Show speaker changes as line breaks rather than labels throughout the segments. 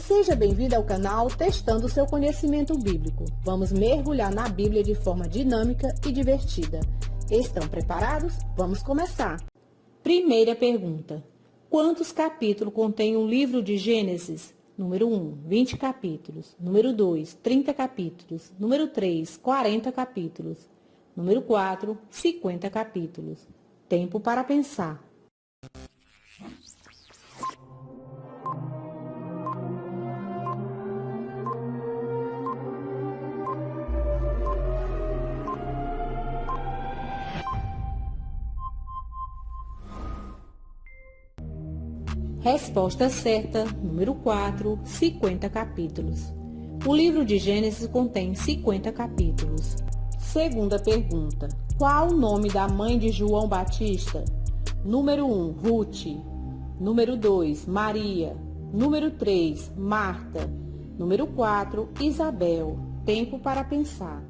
Seja bem-vindo ao canal Testando seu Conhecimento Bíblico. Vamos mergulhar na Bíblia de forma dinâmica e divertida. Estão preparados? Vamos começar! Primeira pergunta. Quantos capítulos contém o livro de Gênesis? Número 1, 20 capítulos. Número 2, 30 capítulos. Número 3, 40 capítulos. Número 4, 50 capítulos. Tempo para pensar. Resposta certa, número 4, 50 capítulos. O livro de Gênesis contém 50 capítulos. Segunda pergunta. Qual o nome da mãe de João Batista? Número 1, Ruth. Número 2, Maria. Número 3, Marta. Número 4, Isabel. Tempo para pensar.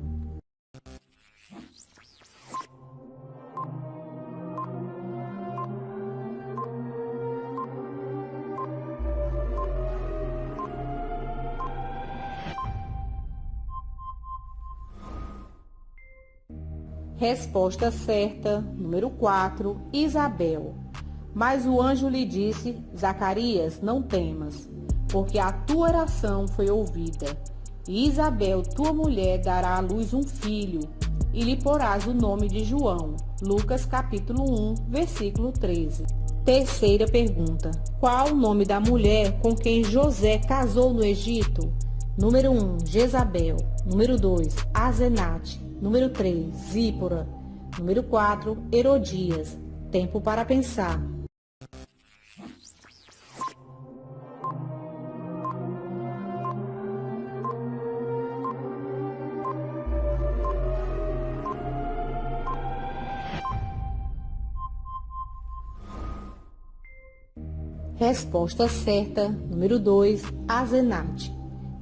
Resposta certa, número 4, Isabel. Mas o anjo lhe disse, Zacarias, não temas, porque a tua oração foi ouvida. E Isabel, tua mulher, dará à luz um filho, e lhe porás o nome de João. Lucas capítulo 1, versículo 13. Terceira pergunta. Qual o nome da mulher com quem José casou no Egito? Número 1, Jezabel. Número 2, Azenate. Número 3, Zípora. Número 4, Herodias. Tempo para pensar. Resposta certa, número 2, Azenate.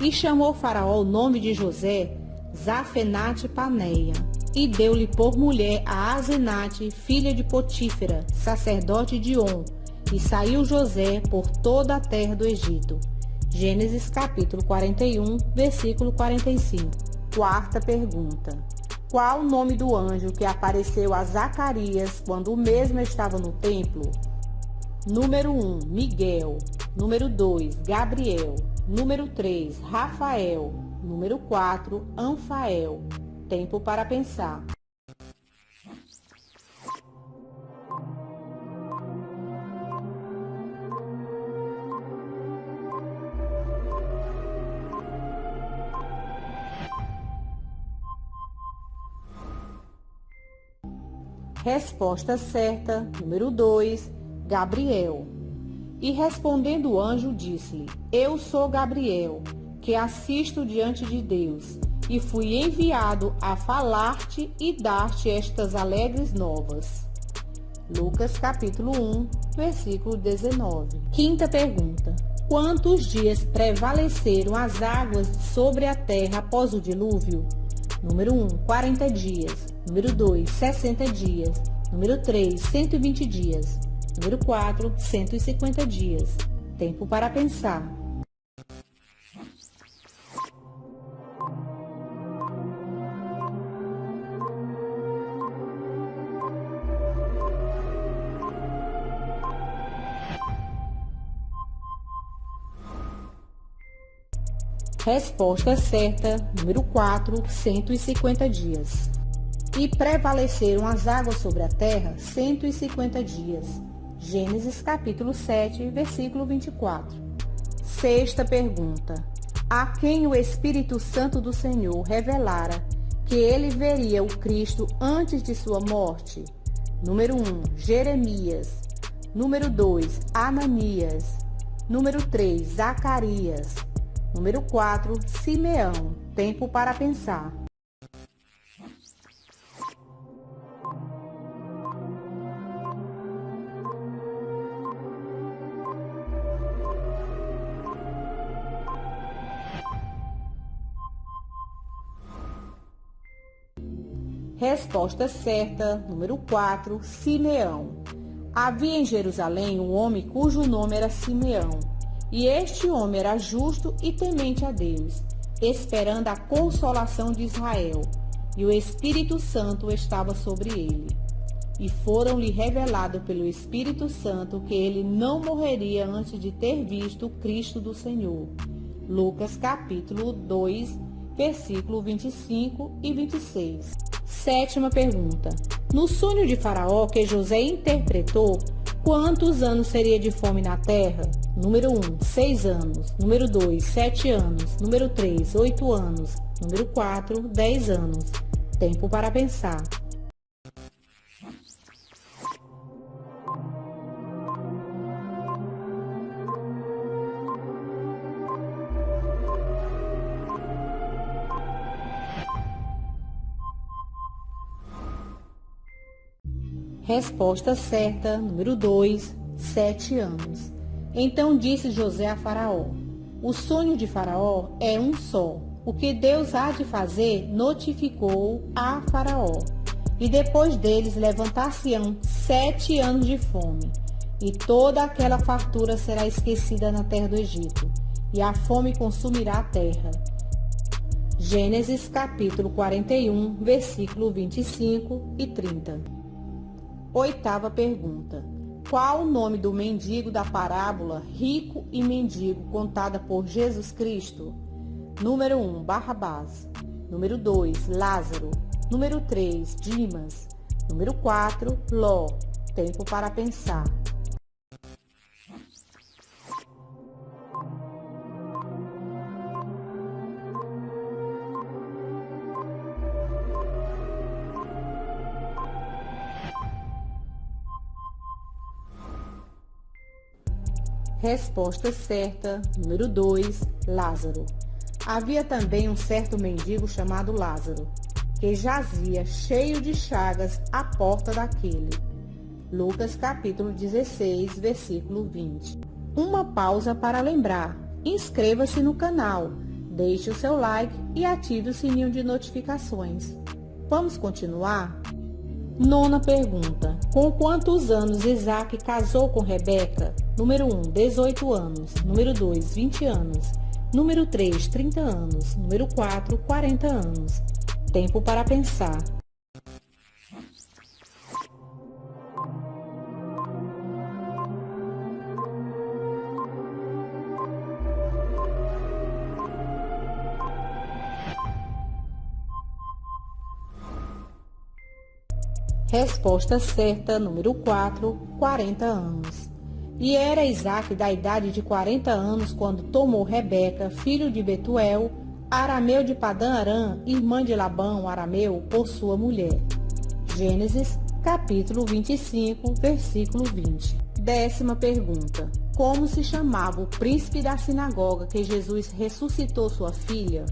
E chamou Faraó o nome de José, Zafenate Paneia, e deu-lhe por mulher a Azenate, filha de Potífera, sacerdote de On, e saiu José por toda a terra do Egito. Gênesis capítulo 41, versículo 45. Quarta pergunta. Qual o nome do anjo que apareceu a Zacarias quando o mesmo estava no templo? Número 1, Miguel. Número 2, Gabriel. Número 3, Rafael. Número 4, Anfael. Tempo para pensar. Resposta certa, número 2, Gabriel. E respondendo o anjo, disse-lhe, Eu sou Gabriel, que assisto diante de Deus, e fui enviado a falar-te e dar-te estas alegres novas. Lucas capítulo 1, versículo 19. Quinta pergunta. Quantos dias prevaleceram as águas sobre a terra após o dilúvio? Número 1, 40 dias. Número 2, 60 dias. Número 3, 120 dias. Número 4, 150 dias. Tempo para pensar. Resposta certa, número 4, 150 dias. E prevaleceram as águas sobre a terra 150 dias. Gênesis capítulo 7, versículo 24. Sexta pergunta. A quem o Espírito Santo do Senhor revelara que ele veria o Cristo antes de sua morte? Número 1, Jeremias. Número 2, Ananias. Número 3, Zacarias. Número 4, Simeão. Tempo para pensar. Resposta certa, número 4, Simeão. Havia em Jerusalém um homem cujo nome era Simeão. E este homem era justo e temente a Deus, esperando a consolação de Israel, e o Espírito Santo estava sobre ele. E foram-lhe revelado pelo Espírito Santo que ele não morreria antes de ter visto o Cristo do Senhor. Lucas capítulo 2, versículo 25 e 26. Sétima pergunta. No sonho de Faraó que José interpretou, quantos anos seria de fome na terra? Número 1, 6 anos. Número 2, 7 anos. Número 3, 8 anos. Número 4, 10 anos. Tempo para pensar. Resposta certa, número 2, 7 anos. Então disse José a Faraó: o sonho de Faraó é um só. O que Deus há de fazer, notificou a Faraó. E depois deles levantar-se-ão 7 anos de fome, e toda aquela fartura será esquecida na terra do Egito, e a fome consumirá a terra. Gênesis capítulo 41, versículo 25 e 30. Oitava pergunta. Qual o nome do mendigo da parábola Rico e Mendigo contada por Jesus Cristo? Número 1, Barrabás. Número 2, Lázaro. Número 3, Dimas. Número 4, Ló. Tempo para pensar. Resposta certa, número 2, Lázaro. Havia também um certo mendigo chamado Lázaro, que jazia cheio de chagas à porta daquele. Lucas capítulo 16, versículo 20. Uma pausa para lembrar. Inscreva-se no canal, deixe o seu like e ative o sininho de notificações. Vamos continuar? Nona pergunta. Com quantos anos Isaac casou com Rebeca? Número 1, 18 anos. Número 2, 20 anos. Número 3, 30 anos. Número 4, 40 anos. Tempo para pensar. Resposta certa, número 4, 40 anos. E era Isaac da idade de 40 anos quando tomou Rebeca, filho de Betuel, arameu de Padã-Arã, irmã de Labão, arameu, por sua mulher. Gênesis, capítulo 25, versículo 20. Décima pergunta. Como se chamava o príncipe da sinagoga que Jesus ressuscitou sua filha?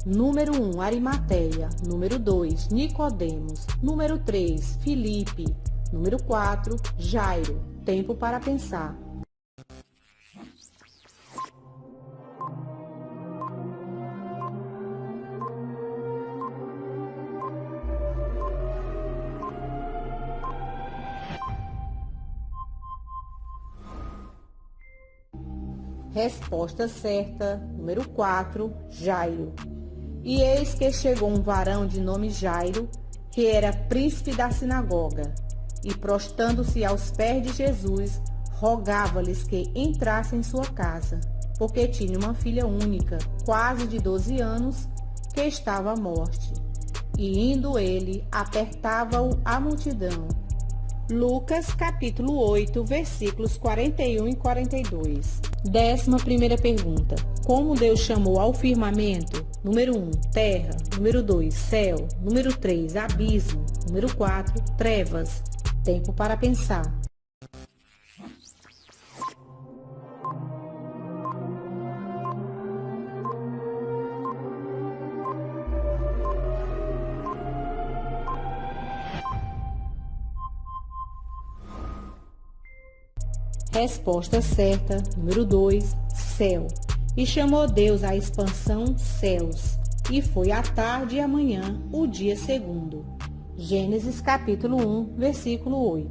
Número 1, Arimateia. Número 2, Nicodemos. Número 3, Filipe. Número 4, Jairo. Tempo para pensar. Resposta certa, número 4, Jairo. E eis que chegou um varão de nome Jairo, que era príncipe da sinagoga, e prostando-se aos pés de Jesus, rogava-lhes que entrassem em sua casa, porque tinha uma filha única, quase de 12 anos, que estava à morte. E indo ele, apertava-o a multidão. Lucas capítulo 8, versículos 41 e 42. 11ª pergunta. Como Deus chamou ao firmamento? Número 1, terra. Número 2, céu. Número 3, abismo. Número 4, trevas. Tempo para pensar. Resposta certa, número 2, céu. E chamou Deus a expansão céus. E foi à tarde e à manhã, o dia segundo. Gênesis capítulo 1, versículo 8.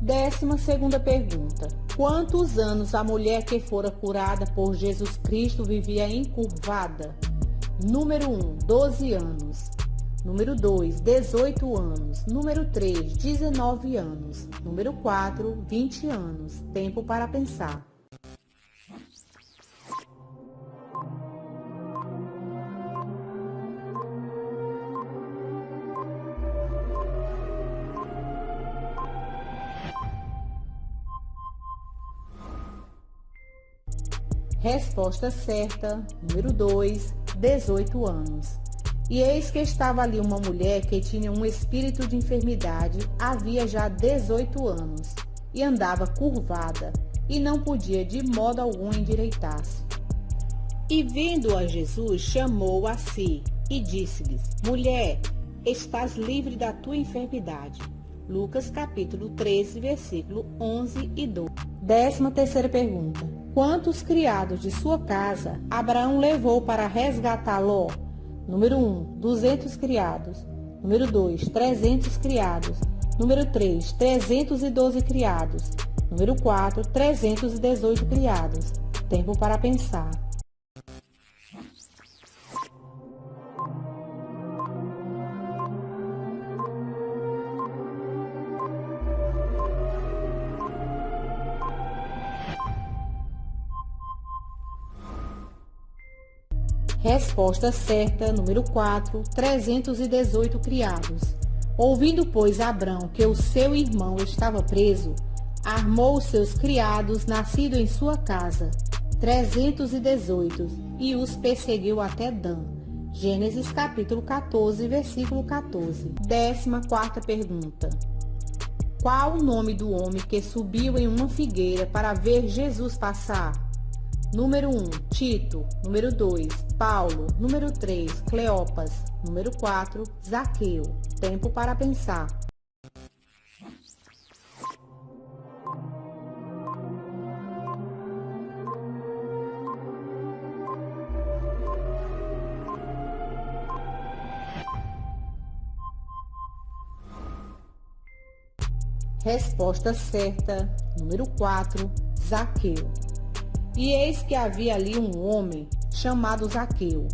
12ª pergunta. Quantos anos a mulher que fora curada por Jesus Cristo vivia encurvada? Número 1, 12 anos. Número 2, 18 anos. Número 3, 19 anos. Número 4, 20 anos. Tempo para pensar. Resposta certa, número 2, 18 anos. E eis que estava ali uma mulher que tinha um espírito de enfermidade, havia já 18 anos, e andava curvada, e não podia de modo algum endireitar-se. E vendo-a Jesus, chamou-a a si, e disse-lhes: Mulher, estás livre da tua enfermidade. Lucas capítulo 13, versículo 11 e 12. 13ª pergunta. Quantos criados de sua casa Abraão levou para resgatar Ló? Número 1, 200 criados. Número 2, 300 criados. Número 3, 312 criados. Número 4, 318 criados. Tempo para pensar. Resposta certa, número 4, 318 criados. Ouvindo, pois, Abrão que o seu irmão estava preso, armou os seus criados, nascido em sua casa, 318, e os perseguiu até Dan. Gênesis capítulo 14, versículo 14. 14ª pergunta. Qual o nome do homem que subiu em uma figueira para ver Jesus passar? Número 1, Tito. Número 2, Paulo. Número 3, Cleopas. Número 4, Zaqueu. Tempo para pensar. Resposta certa, número 4, Zaqueu. E eis que havia ali um homem chamado Zaqueu,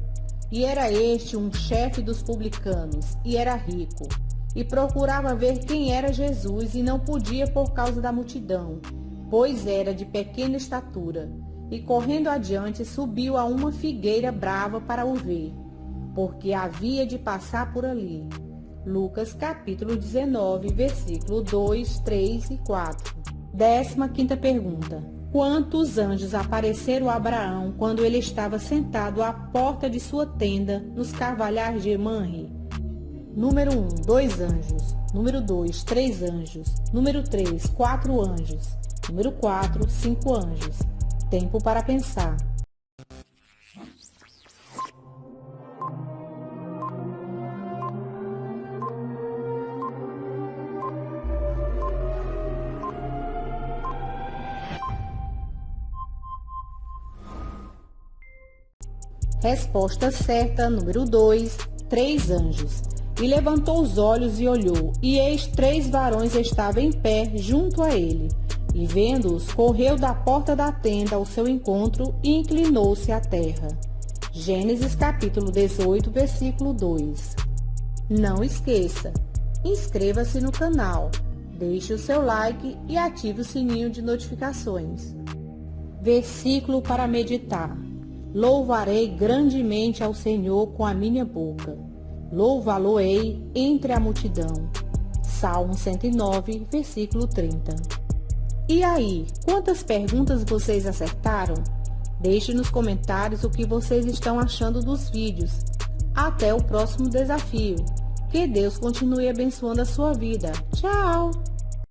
e era este um chefe dos publicanos, e era rico, e procurava ver quem era Jesus, e não podia por causa da multidão, pois era de pequena estatura, e correndo adiante subiu a uma figueira brava para o ver, porque havia de passar por ali. Lucas capítulo 19, versículo 2, 3 e 4. 15ª pergunta. Quantos anjos apareceram a Abraão quando ele estava sentado à porta de sua tenda nos carvalhais de Manre? Número 1, 2 anjos. Número 2, 3 anjos. Número 3, 4 anjos. Número 4, 5 anjos. Tempo para pensar. Resposta certa, número 2, 3 anjos. E levantou os olhos e olhou, e eis 3 varões estavam em pé junto a ele. E vendo-os, correu da porta da tenda ao seu encontro e inclinou-se à terra. Gênesis capítulo 18, versículo 2. Não esqueça, inscreva-se no canal, deixe o seu like e ative o sininho de notificações. Versículo para meditar. Louvarei grandemente ao Senhor com a minha boca. Louvá-lo-ei entre a multidão. Salmo 109, versículo 30. E aí, quantas perguntas vocês acertaram? Deixe nos comentários o que vocês estão achando dos vídeos. Até o próximo desafio. Que Deus continue abençoando a sua vida. Tchau!